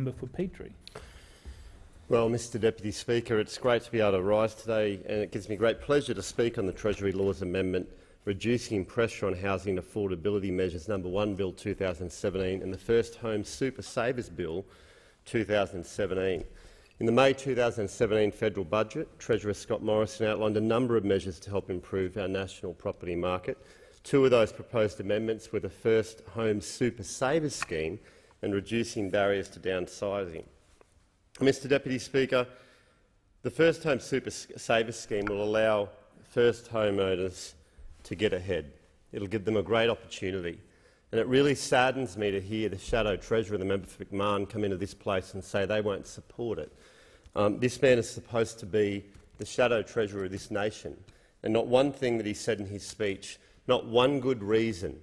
member for Petrie. Well, Mr Deputy Speaker, it's great to be able to rise today, and it gives me great pleasure to speak on the Treasury Laws Amendment Reducing Pressure on Housing Affordability Measures No. 1 Bill 2017 and the First Home Super Savers Bill 2017. In the May 2017 federal budget, Treasurer Scott Morrison outlined a number of measures to help improve our national property market. Two of those proposed amendments were the First Home Super Savers Scheme and reducing barriers to downsizing. Mr Deputy Speaker, the First Home Super Savers Scheme will allow first homeowners to get ahead. It will give them a great opportunity. And it really saddens me to hear the Shadow Treasurer, the member for McMahon, come into this place and say they won't support it. This man is supposed to be the Shadow Treasurer of this nation, and not one thing that he said in his speech, not one good reason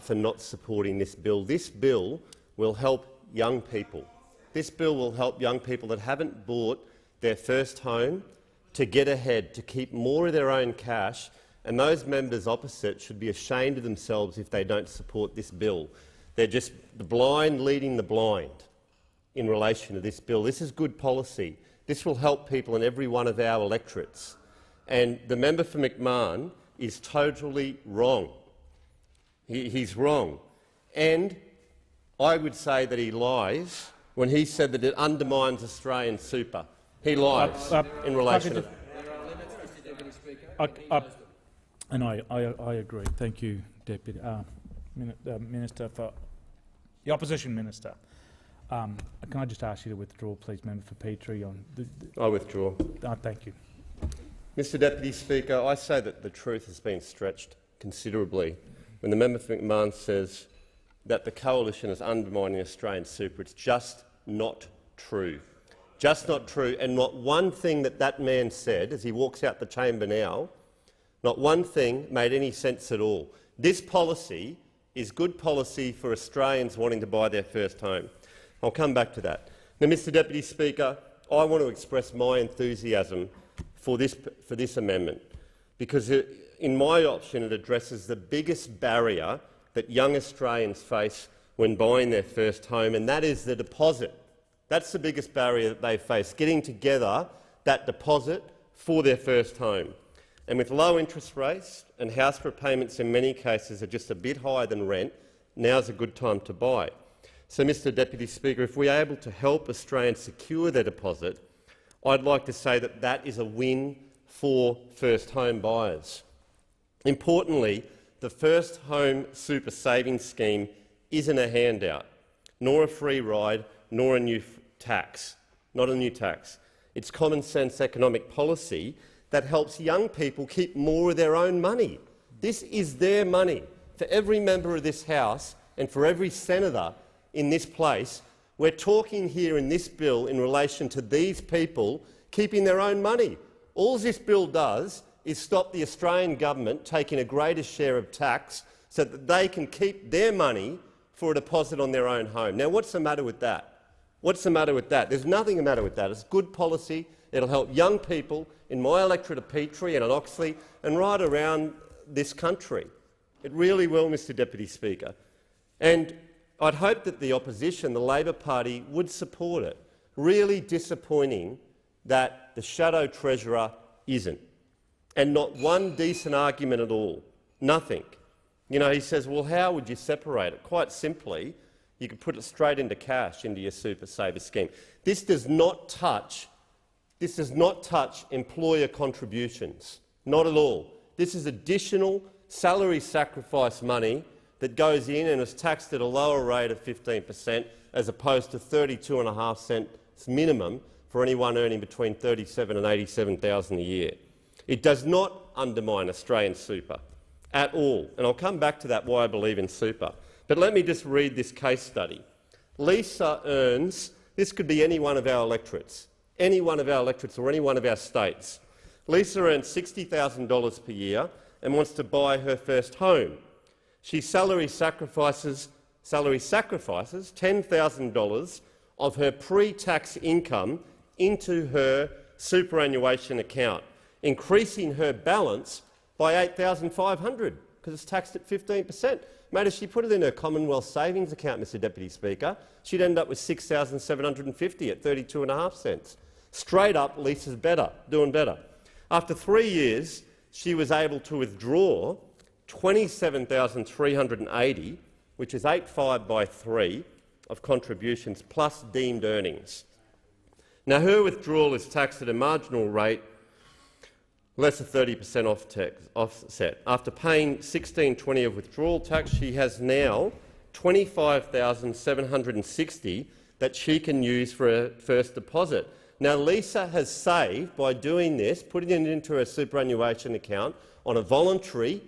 for not supporting this bill. This bill will help young people. This bill will help young people that haven't bought their first home to get ahead, to keep more of their own cash, and those members opposite should be ashamed of themselves if they don't support this bill. They're just the blind leading the blind in relation to this bill. This is good policy. This will help people in every one of our electorates. And the member for McMahon is totally wrong. He's wrong. And I would say that he lies when he said that it undermines Australian super. He lies in relation to— And I agree. Thank you, Deputy Minister, for the Opposition Minister. Can I just ask you to withdraw, please, member for Petrie? I withdraw. Thank you. Mr Deputy Speaker, I say that the truth has been stretched considerably when the member for McMahon says that the coalition is undermining Australian super. It's just not true. Just not true. And not one thing that that man said as he walks out the chamber now, not one thing made any sense at all. This policy is good policy for Australians wanting to buy their first home. I'll come back to that. Now, Mr Deputy Speaker, I want to express my enthusiasm for this amendment because, in my option, it addresses the biggest barrier that young Australians face when buying their first home, and that is the deposit. That's the biggest barrier that they face, getting together that deposit for their first home. And with low interest rates and house repayments in many cases are just a bit higher than rent, now's a good time to buy. So, Mr Deputy Speaker, if we are able to help Australians secure their deposit, I'd like to say that that is a win for first home buyers. Importantly, the First Home Super Savings Scheme isn't a handout, nor a free ride, nor a new tax. Not a new tax. It's common sense economic policy that helps young people keep more of their own money. This is their money. For every member of this House and for every senator in this place, we're talking here in this bill in relation to these people keeping their own money. All this bill does is stop the Australian government taking a greater share of tax so that they can keep their money for a deposit on their own home. Now, what's the matter with that? What's the matter with that? There's nothing the matter with that. It's good policy. It'll help young people in my electorate of Petrie and at Oxley and right around this country. It really will, Mr Deputy Speaker. And I'd hope that the opposition, the Labor Party, would support it. Really disappointing that the Shadow Treasurer isn't. And not one decent argument at all. Nothing. You know, he says, well, how would you separate it? Quite simply, you could put it straight into cash, into your super saver scheme. This does not touch employer contributions, not at all. This is additional salary sacrifice money that goes in and is taxed at a lower rate of 15% as opposed to 32.5 cents minimum for anyone earning between $37,000 and $87,000 a year. It does not undermine Australian super at all, and I'll come back to that, why I believe in super. But let me just read this case study. Lisa earns— this could be any one of our electorates, or any one of our states. Lisa earns $60,000 per year and wants to buy her first home. She salary sacrifices $10,000 of her pre-tax income into her superannuation account, increasing her balance by $8,500 because it's taxed at 15%. Mate, if she put it in her Commonwealth savings account, Mr Deputy Speaker, she'd end up with $6,750 at 32.5 cents. Straight up, Lisa's better, doing better. After 3 years, she was able to withdraw $27,380, which is 8.5 by 3 of contributions plus deemed earnings. Now, her withdrawal is taxed at a marginal rate less than 30% offset. After paying $1,620 of withdrawal tax, she has now $25,760 that she can use for her first deposit. Now, Lisa has saved, by doing this, putting it into her superannuation account on a voluntary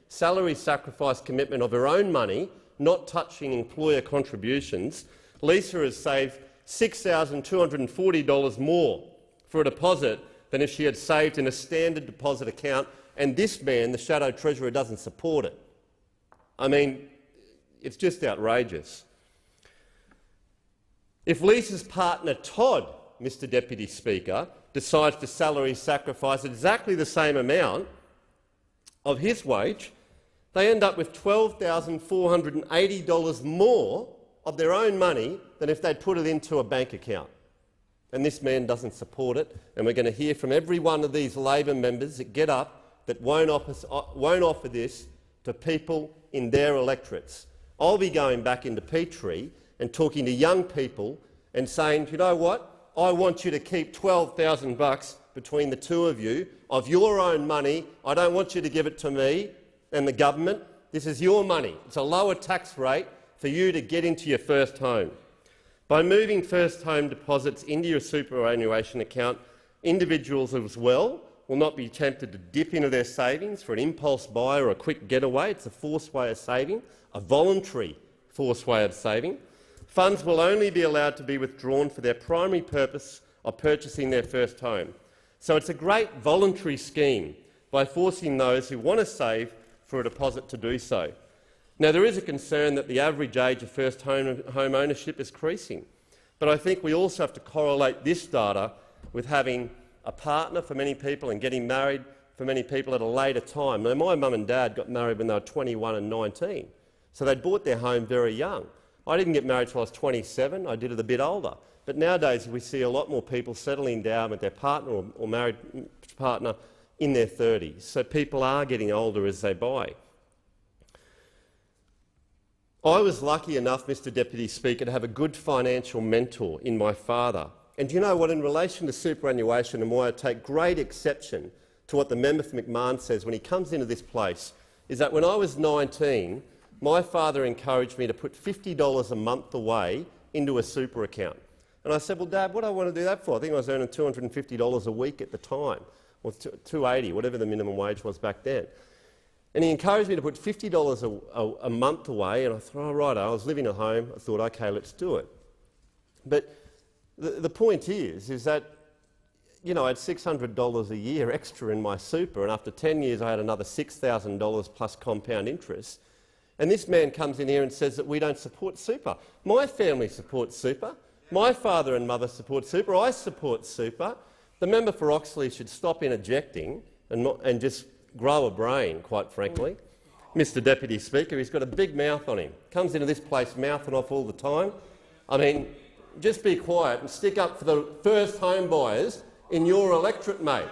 salary sacrifice commitment of her own money, not touching employer contributions. Lisa has saved $6,240 more for a deposit than if she had saved in a standard deposit account, and this man, the Shadow Treasurer, doesn't support it. I mean, it's just outrageous. If Lisa's partner, Todd, Mr Deputy Speaker, decides to salary sacrifice exactly the same amount of his wage, they end up with $12,480 more of their own money than if they'd put it into a bank account. And this man doesn't support it, and we're going to hear from every one of these Labor members that get up that won't offer this to people in their electorates. I'll be going back into Petrie and talking to young people and saying, you know what, I want you to keep $12,000 between the two of you of your own money. I don't want you to give it to me and the government. This is your money. It's a lower tax rate for you to get into your first home. By moving first home deposits into your superannuation account, individuals as well will not be tempted to dip into their savings for an impulse buy or a quick getaway. It's a forced way of saving, a voluntary forced way of saving. Funds will only be allowed to be withdrawn for their primary purpose of purchasing their first home. So it's a great voluntary scheme by forcing those who want to save for a deposit to do so. Now, there is a concern that the average age of first home ownership is increasing, but I think we also have to correlate this data with having a partner for many people and getting married for many people at a later time. Now, my mum and dad got married when they were 21 and 19, so they'd bought their home very young. I didn't get married till I was 27, I did it a bit older. But nowadays we see a lot more people settling down with their partner or married partner in their 30s, so people are getting older as they buy. I was lucky enough, Mr Deputy Speaker, to have a good financial mentor in my father. And do you know what, in relation to superannuation and why I take great exception to what the member for McMahon says when he comes into this place, is that when I was 19, my father encouraged me to put $50 a month away into a super account. And I said, well, Dad, what do I want to do that for? I think I was earning $250 a week at the time, or $280, whatever the minimum wage was back then. And he encouraged me to put $50 a month away, and I thought, oh, right, I was living at home. I thought, OK, let's do it. But the point is that, you know, I had $600 a year extra in my super, and after 10 years I had another $6,000 plus compound interest. And this man comes in here and says that we don't support super. My family supports super. My father and mother support super. I support super. The member for Oxley should stop interjecting and just grow a brain, quite frankly. Mr Deputy Speaker, he's got a big mouth on him. Comes into this place mouthing off all the time. I mean, just be quiet and stick up for the first home buyers in your electorate, mate.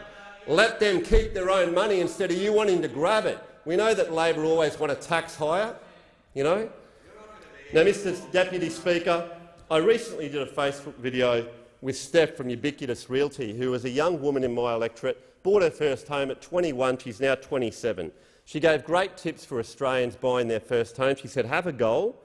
Let them keep their own money instead of you wanting to grab it. We know that Labor always want to tax higher, you know. Now, Mr Deputy Speaker, I recently did a Facebook video with Steph from Ubiquitous Realty, who was a young woman in my electorate, bought her first home at 21, she's now 27. She gave great tips for Australians buying their first home. She said, have a goal,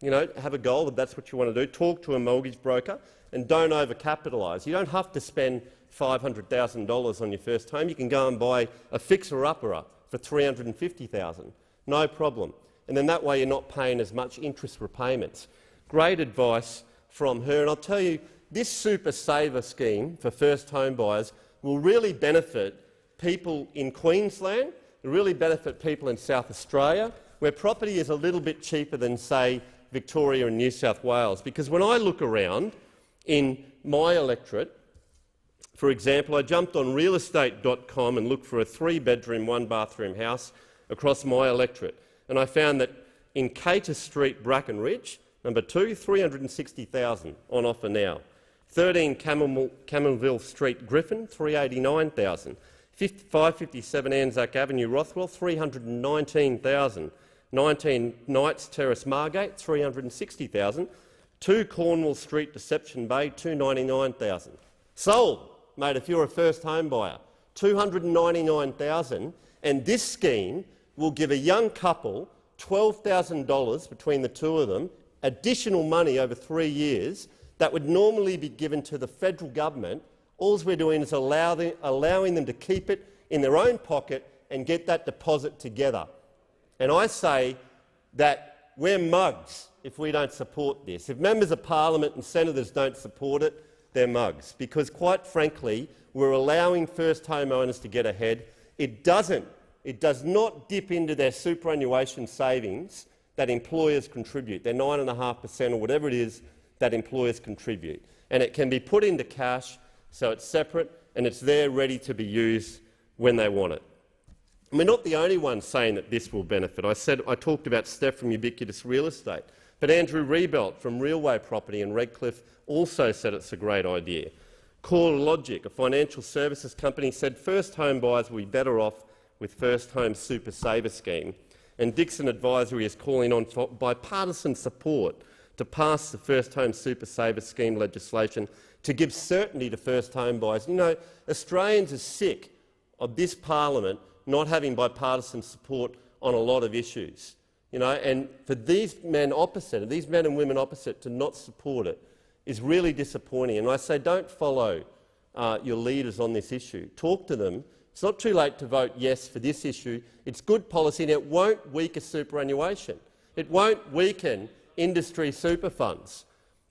you know, have a goal if that's what you want to do, talk to a mortgage broker and don't overcapitalise. You don't have to spend $500,000 on your first home. You can go and buy a fixer-upper for $350,000, no problem. And then that way you're not paying as much interest repayments. Great advice from her. And I'll tell you, this Super Saver scheme for first home buyers will really benefit people in Queensland, will really benefit people in South Australia, where property is a little bit cheaper than, say, Victoria and New South Wales. Because when I look around in my electorate, for example, I jumped on realestate.com and looked for a 3-bedroom, 1-bathroom house across my electorate. and I found that in Cater Street, Bracken Ridge, number 2, 360,000 on offer now. 13 Camelville Street, Griffin, 389,000. 557 Anzac Avenue, Rothwell, 319,000. 19 Knights Terrace, Margate, 360,000. 2 Cornwall Street, Deception Bay, 299,000. Sold, mate, if you're a first home buyer, 299,000, and this scheme will give a young couple $12,000 between the two of them, additional money over 3 years that would normally be given to the federal government. All we're doing is allowing them to keep it in their own pocket and get that deposit together. And I say that we're mugs if we don't support this. If members of parliament and senators don't support it, they're mugs, because quite frankly we're allowing first homeowners to get ahead. It does not dip into their superannuation savings that employers contribute, their 9.5% or whatever it is that employers contribute. And it can be put into cash, so it's separate and it's there ready to be used when they want it. And we're not the only ones saying that this will benefit. I talked about Steph from Ubiquitous Real Estate, but Andrew Rebelt from Realway Property in Redcliffe also said it's a great idea. Core Logic, a financial services company, said first home buyers will be better off with First Home Super Saver Scheme. And Dixon Advisory is calling on for bipartisan support to pass the First Home Super Saver Scheme legislation to give certainty to first home buyers. You know, Australians are sick of this parliament not having bipartisan support on a lot of issues. You know, and for these men and women opposite to not support it is really disappointing. And I say don't follow your leaders on this issue. Talk to them. It's not too late to vote yes for this issue. It's good policy and it won't weaken superannuation. It won't weaken industry super funds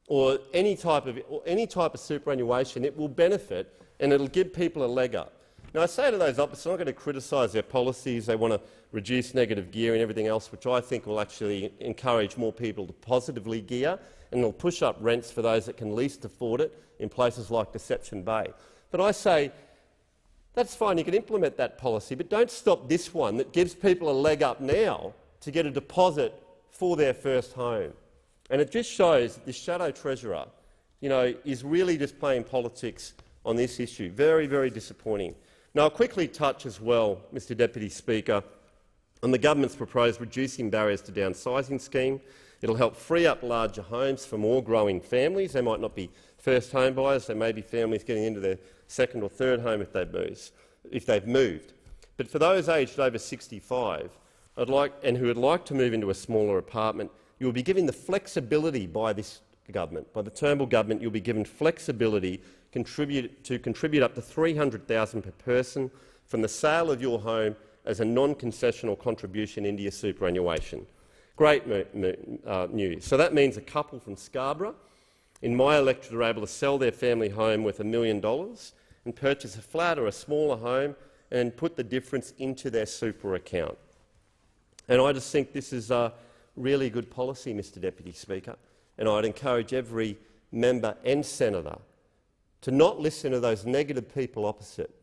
or any type of superannuation. It will benefit and it'll give people a leg up. Now, I say to those opposites, I'm not going to criticise their policies. They want to reduce negative gear and everything else, which I think will actually encourage more people to positively gear, and will push up rents for those that can least afford it in places like Deception Bay. But I say, that's fine, you can implement that policy, but don't stop this one that gives people a leg up now to get a deposit for their first home. And it just shows that this shadow treasurer, you know, is really just playing politics on this issue. Very, very disappointing. Now, I'll quickly touch as well, Mr Deputy Speaker, on the government's proposed reducing barriers to downsizing scheme. It'll help free up larger homes for more growing families. They might not be first home buyers, they may be families getting into their second or third home if they've moved. But for those aged over 65 and who would like to move into a smaller apartment, you will be given the flexibility by this government, by the Turnbull government. You'll be given flexibility to contribute up to $300,000 per person from the sale of your home as a non-concessional contribution into your superannuation. Great news. So that means a couple from Scarborough in my electorate are able to sell their family home worth $1 million and purchase a flat or a smaller home and put the difference into their super account. And I just think this is a really good policy, Mr Deputy Speaker, and I'd encourage every member and senator to not listen to those negative people opposite,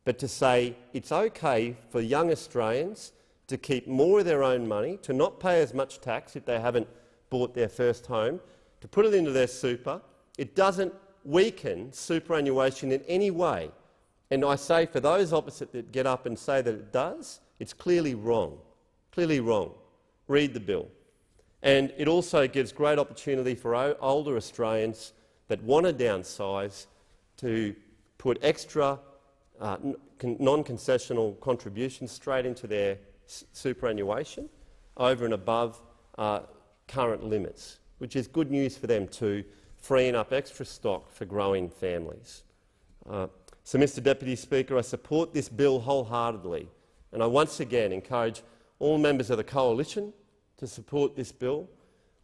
but to say it's okay for young Australians to keep more of their own money, to not pay as much tax if they haven't bought their first home, to put it into their super. It doesn't weaken superannuation in any way. And I say for those opposite that get up and say that it does, it's clearly wrong. Clearly wrong. Read the bill. And it also gives great opportunity for older Australians that want to downsize to put extra non-concessional contributions straight into their superannuation over and above current limits, which is good news for them too, freeing up extra stock for growing families. So, Mr Deputy Speaker, I support this bill wholeheartedly, and I once again encourage all members of the Coalition to support this bill,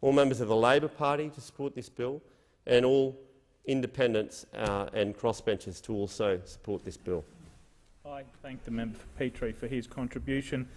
all members of the Labor Party to support this bill, and all independents and crossbenchers to also support this bill. I thank the member for Petrie for his contribution.